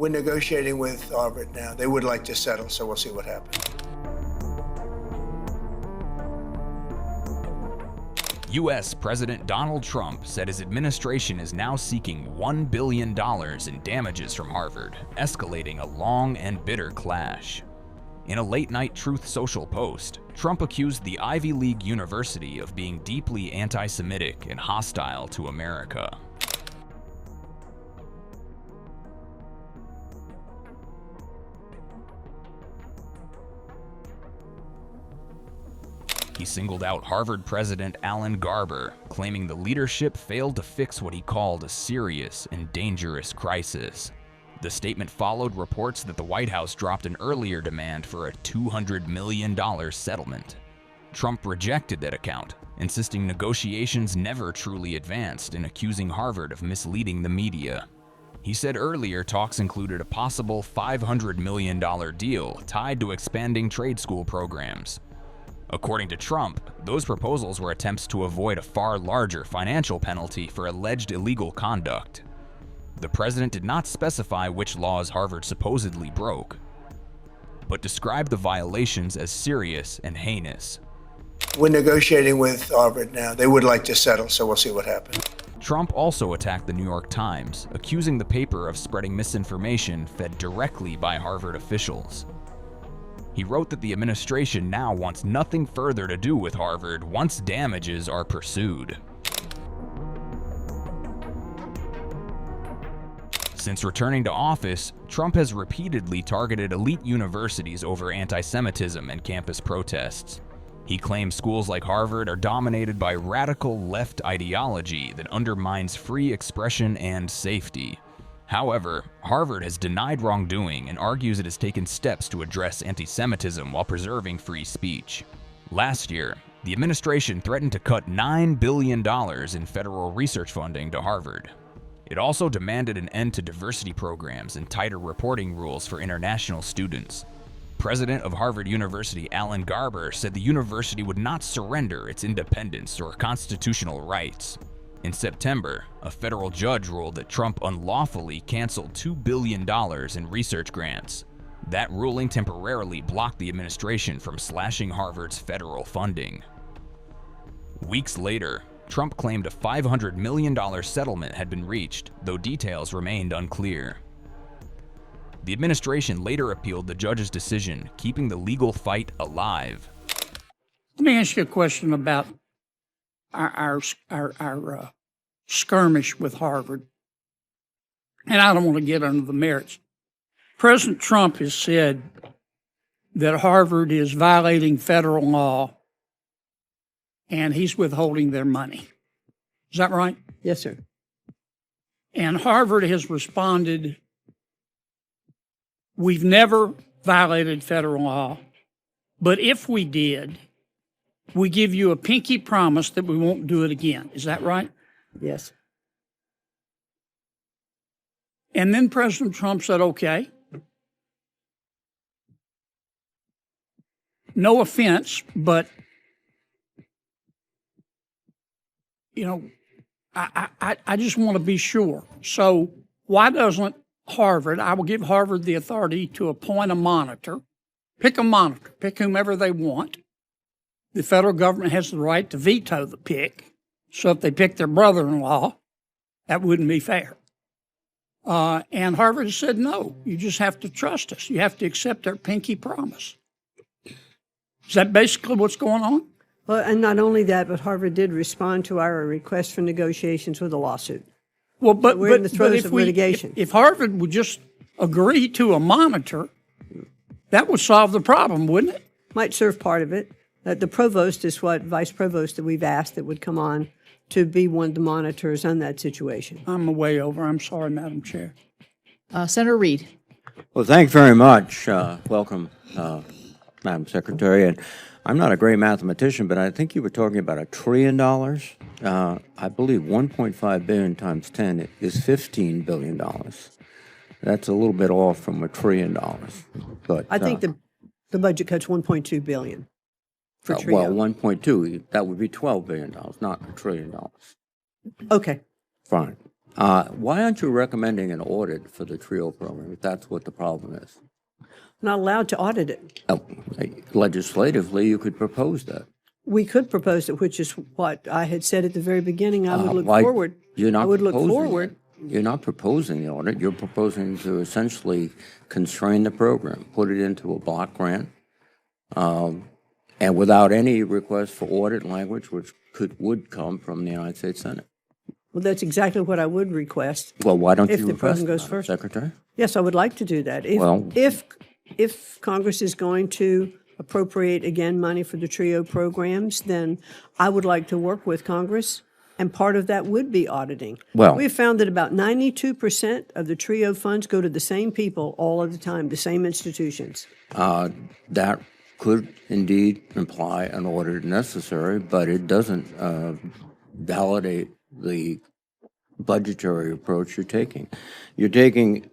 We're negotiating with Harvard now. They would like to settle, so we'll see what happens. U.S. President Donald Trump said his administration is now seeking $1 billion in damages from Harvard, escalating a long and bitter clash. In a late-night Truth Social post, Trump accused the Ivy League university of being deeply anti-Semitic and hostile to America. He singled out Harvard President Alan Garber, claiming the leadership failed to fix what he called a serious and dangerous crisis. The statement followed reports that the White House dropped an earlier demand for a $200 million settlement. Trump rejected that account, insisting negotiations never truly advanced and accusing Harvard of misleading the media. He said earlier talks included a possible $500 million deal tied to expanding trade school programs. According to Trump, those proposals were attempts to avoid a far larger financial penalty for alleged illegal conduct. The president did not specify which laws Harvard supposedly broke, but described the violations as serious and heinous. We're negotiating with Harvard now. They would like to settle, so we'll see what happens. Trump also attacked the New York Times, accusing the paper of spreading misinformation fed directly by Harvard officials. He wrote that the administration now wants nothing further to do with Harvard once damages are pursued. Since returning to office, Trump has repeatedly targeted elite universities over anti-Semitism and campus protests. He claims schools like Harvard are dominated by radical left ideology that undermines free expression and safety. However, Harvard has denied wrongdoing and argues it has taken steps to address anti-Semitism while preserving free speech. Last year, the administration threatened to cut $9 billion in federal research funding to Harvard. It also demanded an end to diversity programs and tighter reporting rules for international students. President of Harvard University Alan Garber said the university would not surrender its independence or constitutional rights. In September, a federal judge ruled that Trump unlawfully canceled $2 billion in research grants. That ruling temporarily blocked the administration from slashing Harvard's federal funding. Weeks later, Trump claimed a $500 million settlement had been reached, though details remained unclear. The administration later appealed the judge's decision, keeping the legal fight alive. Let me ask you a question about our skirmish with Harvard, and I don't want to get into the merits. President Trump has said that Harvard is violating federal law and he's withholding their money. Is that right? Yes, sir. And Harvard has responded, we've never violated federal law, but if we did, we give you a pinky promise that we won't do it again. Is that right? Yes. And then President Trump said, okay. No offense, but, you know, I just want to be sure. So why doesn't Harvard, I will give Harvard the authority to appoint a monitor, pick whomever they want. The federal government has the right to veto the pick. So if they pick their brother-in-law, that wouldn't be fair. And Harvard said, no, you just have to trust us. You have to accept our pinky promise. Is that basically what's going on? Well, and not only that, but Harvard did respond to our request for negotiations with a lawsuit. Well, but we're in the throes if of litigation. If Harvard would just agree to a monitor, that would solve the problem, wouldn't it? Might serve part of it. The provost is what vice provost that we've asked that would come on to be one of the monitors on that situation. I'm way over. I'm sorry, Madam Chair. Senator Reid. Well, thanks very much. Welcome, Madam Secretary. And I'm not a great mathematician, but I think you were talking about $1 trillion. I believe 1.5 billion times 10 is $15 billion. That's a little bit off from $1 trillion. But I think the budget cuts $1.2 billion for TRIO. Well, 1.2, that would be $12 billion, not $1 trillion. Okay. Fine. Why aren't you recommending an audit for the TRIO program if that's what the problem is? Not allowed to audit it. Oh, legislatively, you could propose that. We could propose it, which is what I had said at the very beginning. I would look Why- forward. You're not I would look proposing forward. it. You're not proposing the audit. You're proposing to essentially constrain the program, put it into a block grant, and without any request for audit language, which would come from the United States Senate. Well, that's exactly what I would request. Well, why don't If you the request program it, goes Madam first. Secretary? Yes, I would like to do that. Well- If Congress is going to appropriate again money for the TRIO programs, then I would like to work with Congress, and part of that would be auditing. Well- We've found that about 92% of the TRIO funds go to the same people all of the time, the same institutions. That could indeed imply an audit necessary, but it doesn't validate the budgetary approach you're taking. You're taking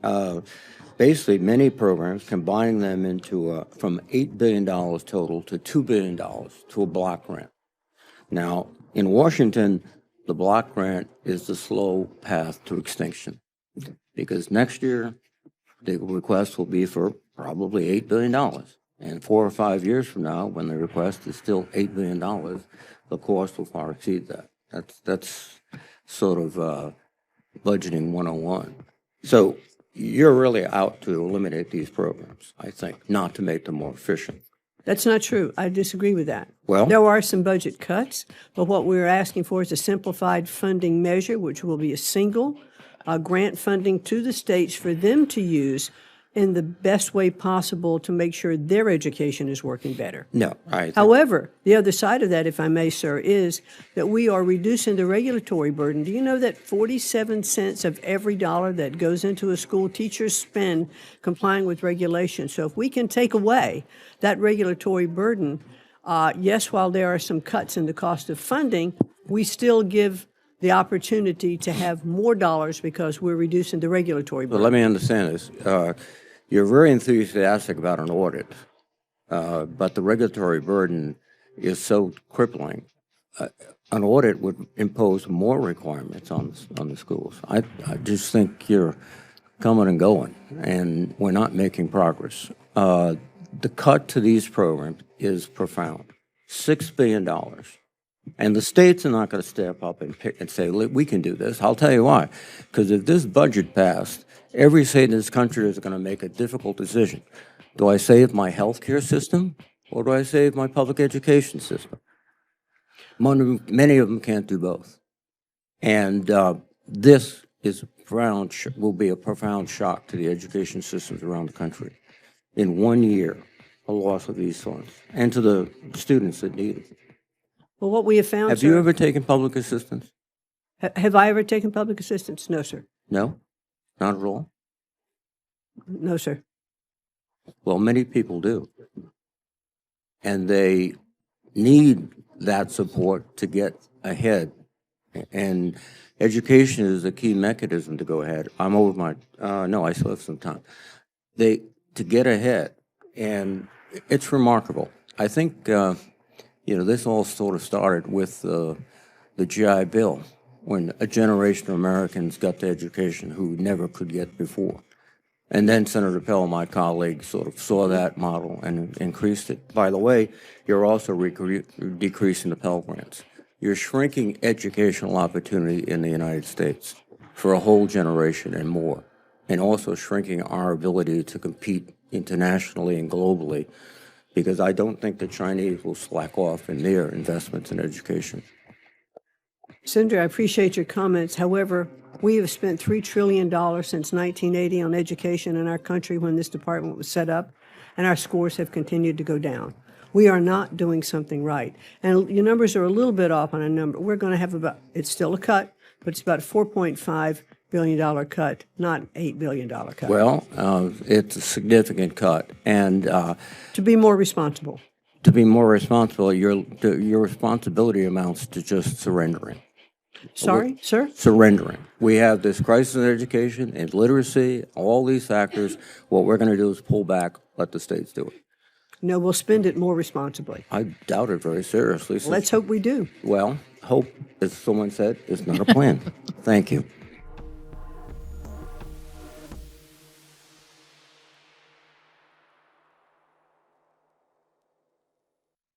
basically many programs, combining them into from $8 billion total to $2 billion to a block grant. Now, in Washington, the block grant is the slow path to extinction because next year the request will be for probably $8 billion. And 4 or 5 years from now, when the request is still $8 billion, the cost will far exceed that. That's sort of budgeting 101. So you're really out to eliminate these programs, I think, not to make them more efficient. That's not true. I disagree with that. Well- there are some budget cuts, but what we're asking for is a simplified funding measure, which will be a single grant funding to the states for them to use in the best way possible to make sure their education is working better. No, I think However, the other side of that, if I may, sir, is that we are reducing the regulatory burden. Do you know that 47 cents of every dollar that goes into a school, teachers spend complying with regulations? So if we can take away that regulatory burden, yes, while there are some cuts in the cost of funding, we still give the opportunity to have more dollars because we're reducing the regulatory But burden. let me understand this. You're very enthusiastic about an audit, but the regulatory burden is so crippling. An audit would impose more requirements on the schools. I just think you're coming and going, and we're not making progress. The cut to these programs is profound, $6 billion. And the states are not going to step up and say, we can do this. I'll tell you why. Because if this budget passed, every state in this country is going to make a difficult decision. Do I save my health care system or do I save my public education system? Many of them can't do both. And this is will be a profound shock to the education systems around the country. In 1 year, a loss of these funds, and to the students that need it. Well, what we have found, Have sir, you ever taken public assistance? have I ever taken public assistance? No, sir. No? Not at all? No, sir. Well, many people do. And they need that support to get ahead. And education is a key mechanism to go ahead. I'm over my, no, I still have some time. To get ahead. And it's remarkable. I think, this all sort of started with the GI Bill, when a generation of Americans got the education who never could get before. And then Senator Pell, my colleague, sort of saw that model and increased it. By the way, you're also decreasing the Pell Grants. You're shrinking educational opportunity in the United States for a whole generation and more, and also shrinking our ability to compete internationally and globally, because I don't think the Chinese will slack off in their investments in education. Senator, I appreciate your comments. However, we have spent $3 trillion since 1980 on education in our country when this department was set up, and our scores have continued to go down. We are not doing something right. And your numbers are a little bit off on a number. We're going to have it's still a cut, but it's about a $4.5 billion cut, not $8 billion cut. Well, it's a significant cut. And to be more responsible. to be more responsible, your responsibility amounts to just surrendering. Sorry, sir? Surrendering. We have this crisis in education and literacy, all these factors. What we're going to do is pull back, let the states do it. No, we'll spend it more responsibly. I doubt it very seriously. Let's hope we do. Well, hope, as someone said, is not a plan. Thank you.